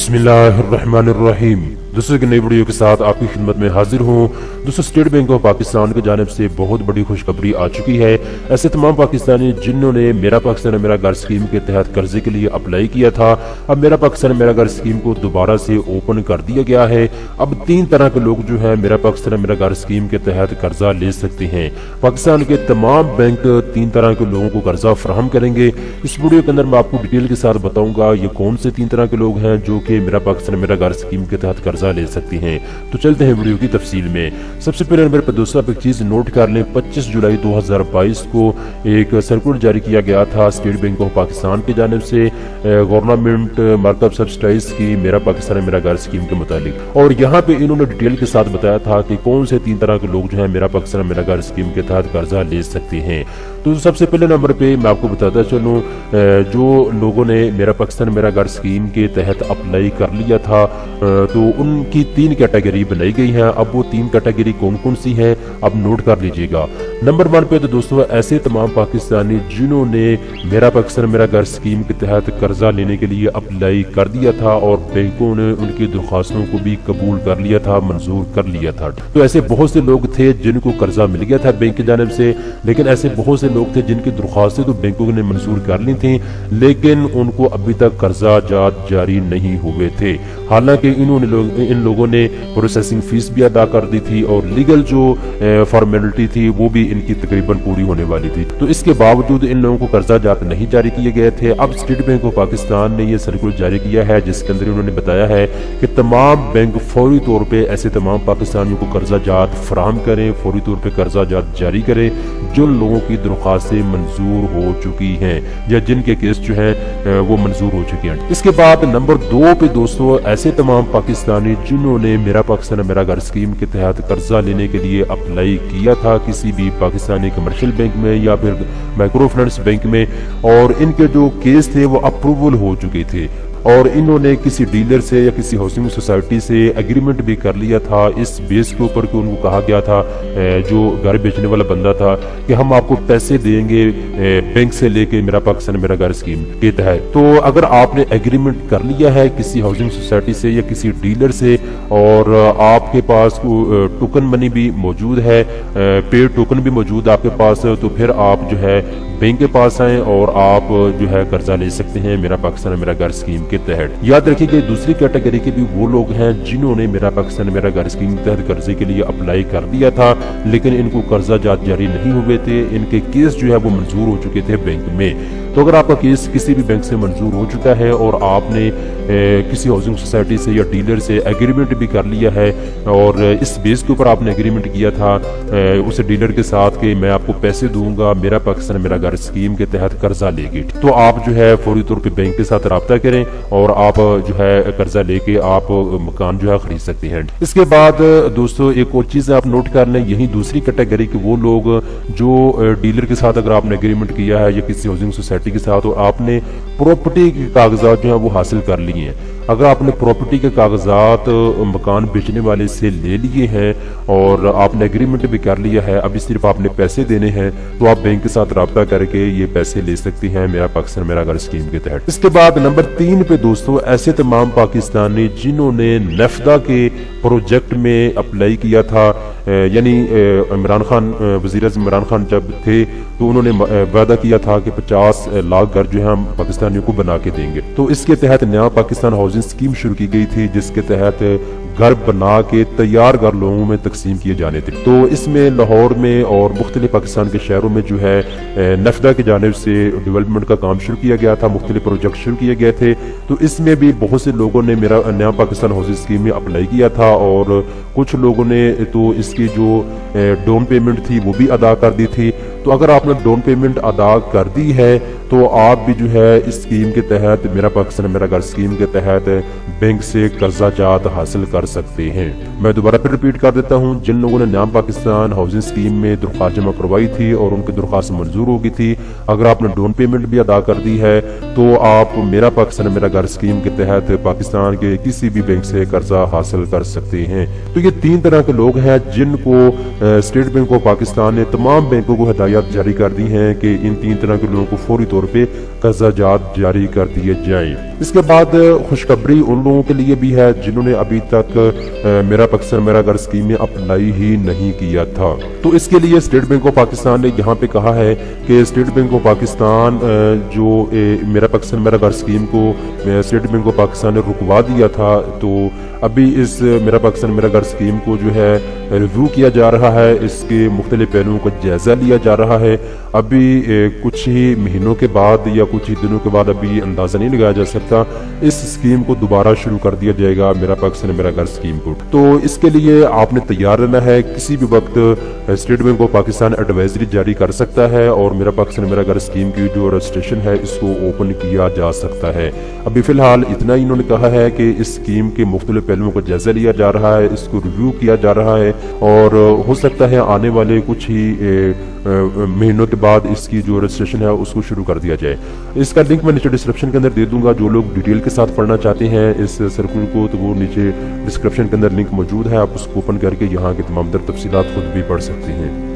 बिस्मिल्लाहिर्रहमानिर्रहीम। दोस्तों एक नई वीडियो के साथ आपकी खिदमत में हाजिर हूँ। दोस्तों स्टेट बैंक ऑफ पाकिस्तान की जानिब से बहुत बड़ी खुशखबरी आ चुकी है। ऐसे तमाम पाकिस्तानी जिन्होंने मेरा पाकिस्तान मेरा घर स्कीम के तहत कर्जे के लिए अप्लाई किया था, अब मेरा पाकिस्तान मेरा घर स्कीम को दोबारा से ओपन कर दिया गया है। अब 3 तरह के लोग जो है मेरा पाकिस्तान मेरा घर स्कीम के तहत कर्जा ले सकते हैं। पाकिस्तान के तमाम बैंक 3 तरह के लोगों को कर्जा फराहम करेंगे। इस वीडियो के अंदर मैं आपको डिटेल के साथ बताऊंगा ये कौन से 3 तरह के लोग हैं जो कि मेरा पाकिस्तान मेरा घर स्कीम के तहत कर्जा ले सकती हैं। तो चलते हैं वीडियो की तफसील में। सबसे पहले नंबर पर दोस्तों आप एक चीज नोट कर लें, 25 जुलाई 2022 को एक सर्कुलर जारी किया गया था स्टेट बैंक ऑफ पाकिस्तान की जानिब से गवर्नमेंट मार्कअप सब्सिडाइज की मेरा पाकिस्तान मेरा घर स्कीम के मुतालिक। और यहाँ पे इन्होंने डिटेल के साथ बताया था कि कौन से 3 तरह के लोग जो है मेरा पाकिस्तान मेरा घर स्कीम के तहत कर्जा ले सकते हैं। तो सबसे पहले नंबर पे मैं आपको बताता चलूँ, जो लोगों ने मेरा पाकिस्तान मेरा घर स्कीम के तहत अप्लाई कर लिया था तो उनकी 3 कैटेगरी बनाई गई है। अब वो 3 कैटेगरी कौन कौन सी हैं अब नोट कर लीजिएगा। नंबर 1 पे तो दोस्तों ऐसे तमाम पाकिस्तानी जिन्होंने मेरा पाकिस्तान मेरा घर स्कीम के तहत कर्जा लेने के लिए अप्लाई कर दिया था और बैंकों ने उनकी दरख्वास्तों को भी कबूल कर लिया था, मंजूर कर लिया था। तो ऐसे बहुत से लोग थे जिनको कर्जा मिल गया था बैंक की जानिब से, लेकिन ऐसे बहुत से लोग थे जिनकी दरख्वास्तें तो बैंकों ने मंजूर कर ली थी लेकिन उनको अभी तक कर्जा जारी नहीं हुए थे। हालांकि इन लोगों ने प्रोसेसिंग फीस भी अदा कर दी थी और लीगल जो फॉर्मेलिटी थी वो भी इनकी तकरीबन पूरी होने वाली थी। तो इसके बावजूद इन लोगों को कर्जा जात नहीं जारी किए गए थे। अब स्टेट बैंक ऑफ पाकिस्तान ने यह सर्कुलर जारी किया है जिसके अंदर उन्होंने बताया है कि तमाम बैंक फौरी तौर पे ऐसे तमाम पाकिस्तानियों को कर्जा जात फराहम करें, फौरी तौर पे कर्जा जात जारी करें जो लोगों की दरख्वास्तें मंजूर हो चुकी हैं या जिनके केस जो है वो मंजूर हो चुके हैं। इसके बाद नंबर 2 पे दोस्तों ऐसे तमाम पाकिस्तानी जिन्होंने मेरा पाकिस्तान मेरा घर स्कीम के तहत कर्जा लेने के लिए अप्लाई किया था किसी भी पाकिस्तानी कमर्शियल बैंक में या फिर माइक्रो फाइनेंस बैंक में, और इनके जो केस थे वो अप्रूवल हो चुके थे और इन्होंने किसी डीलर से या किसी हाउसिंग सोसाइटी से एग्रीमेंट भी कर लिया था इस बेस के ऊपर कि उनको कहा गया था, जो घर बेचने वाला बंदा था, कि हम आपको पैसे देंगे बैंक से लेके मेरा पाकिस्तान मेरा घर स्कीम के तहत। तो अगर आपने एग्रीमेंट कर लिया है किसी हाउसिंग सोसाइटी से या किसी डीलर से और आपके पास टोकन मनी भी मौजूद है, पे टोकन भी मौजूद आपके पास, तो फिर आप जो है बैंक के पास आए और आप जो है कर्जा ले सकते हैं मेरा पाकिस्तान मेरा घर स्कीम के तहत। याद रखिए कि दूसरी कैटेगरी के भी वो लोग हैं जिन्होंने मेरा पाकिस्तान मेरा घर स्कीम के तहत कर्जे के लिए अप्लाई कर दिया था लेकिन इनको कर्जा जारी नहीं हुए थे, इनके केस जो है वो मंजूर हो चुके थे बैंक में। तो अगर आपका केस किसी भी बैंक से मंजूर हो चुका है और आपने किसी हाउसिंग सोसाइटी से या डीलर से एग्रीमेंट भी कर लिया है और इस बेस के ऊपर आपने एग्रीमेंट किया था उस डीलर के साथ कि मैं आपको पैसे दूंगा मेरा पाकिस्तान मेरा घर स्कीम के तहत कर्जा लेके, तो आप जो है फौरी तौर पे बैंक के साथ राब्ता करें और आप जो है कर्जा लेके आप मकान जो है खरीद सकते हैं। इसके बाद दोस्तों एक और चीज आप नोट कर लें, यही दूसरी कैटेगरी के वो लोग जो डीलर के साथ अगर आपने एग्रीमेंट किया है या किसी हाउसिंग सोसाइटी के साथ और आपने प्रॉपर्टी के कागजात जो है वो हासिल कर लिए हैं। अगर आपने प्रॉपर्टी के कागजात मकान बेचने वाले से ले लिए हैं और आपने एग्रीमेंट भी कर लिया है, अभी सिर्फ आपने पैसे देने हैं, तो आप बैंक के साथ राब्ता करके ये पैसे ले सकती हैं मेरा पाकिस्तान मेरा घर स्कीम के तहत। इसके बाद नंबर 3 पे दोस्तों ऐसे तमाम पाकिस्तानी जिन्होंने नेफ्दा के प्रोजेक्ट में अप्लाई किया था, यानी इमरान खान वजीर आज़म इमरान खान जब थे तो उन्होंने वादा किया था कि 50 लाख घर जो है हम पाकिस्तानियों को बना के देंगे। तो इसके तहत नया पाकिस्तान हाउसिंग स्कीम शुरू की गई थी जिसके तहत घर बना के तैयार घर लोगों में तकसीम किए जाने थे। तो इसमें लाहौर में और मुख्तलिफ पाकिस्तान के शहरों में जो है नेफ्दा की जानिब से डेवलपमेंट का काम शुरू किया गया था, मुख्तलिफ प्रोजेक्ट शुरू किए गए थे। तो इसमें भी बहुत से लोगों ने मेरा नया पाकिस्तान हाउसिंग स्कीम में अप्लाई किया था और कुछ लोगों ने तो इसकी जो डाउन पेमेंट थी वो भी अदा कर दी थी। तो अगर आपने डाउन पेमेंट अदा कर दी है तो आप भी जो है इस स्कीम के तहत मेरा पाकिस्तान मेरा घर स्कीम के तहत बैंक से कर्जा जात हासिल कर सकते हैं। मैं दोबारा फिर रिपीट कर देता हूं, जिन लोगों ने नाम पाकिस्तान हाउसिंग स्कीम में दरख्वास्त जमा करवाई थी और उनकी दरख्वास्त मंजूर हो गई थी, अगर आपने डाउन पेमेंट भी अदा कर दी है तो आप मेरा पाकिस्तान मेरा घर स्कीम के तहत पाकिस्तान के किसी भी बैंक से कर्जा हासिल कर सकते हैं। तो ये 3 तरह के लोग हैं जिनको स्टेट बैंक ऑफ पाकिस्तान ने तमाम बैंकों को हिदायत जारी कर दी है कि इन 3 तरह के लोगों को फौरी तौर पे कर्जा जात जारी कर दिए जाएं। इसके बाद खुशखबरी खुशखबरी उन लोगों के लिए भी है जिन्होंने अभी तक मेरा पाकिस्तान मेरा घर स्कीम में अप्लाई ही नहीं किया था। तो इसके लिए स्टेट बैंक ऑफ पाकिस्तान ने यहाँ पे कहा है कि स्टेट बैंक ऑफ पाकिस्तान जो मेरा पाकिस्तान मेरा घर स्कीम को स्टेट बैंक ऑफ पाकिस्तान ने रुकवा दिया था, तो अभी इस मेरा पाकिस्तान मेरा घर स्कीम को जो है रिव्यू किया जा रहा है, इसके मुख्तलिफ पहलुओं का जायजा लिया जा रहा है। अभी कुछ ही महीनों के बाद या कुछ ही दिनों के बाद अभी अंदाजा नहीं लगाया जा सकता, इस स्कीम को दोबारा शुरू कर दिया जाएगा मेरा पाकिस्तान मेरा घर स्कीम को। तो इसके लिए आपने तैयार रहना है, किसी भी वक्त state bank of Pakistan advisory जारी कर सकता है और मेरा पाकिस्तान मेरा घर स्कीम की जो रजिस्ट्रेशन है इसको ओपन किया जा सकता है। अभी फिलहाल इतना ही इन्होंने कहा है कि इस स्कीम के मुख्तलिफ पहलुओं का जायजा लिया जा रहा है, इसको रिव्यू किया जा रहा है और हो सकता है आने वाले कुछ ही महीनों के बाद इसकी जो रजिस्ट्रेशन है उसको शुरू कर दिया जाए। इसका लिंक मैं नीचे डिस्क्रिप्शन के अंदर दे दूंगा। जो लोग डिटेल के साथ पढ़ना चाहते हैं इस सर्कुलर को, तो वो नीचे डिस्क्रिप्शन के अंदर लिंक मौजूद है, आप उसको ओपन करके यहाँ की तमाम तर तफसीलात खुद भी पढ़ सकते हैं।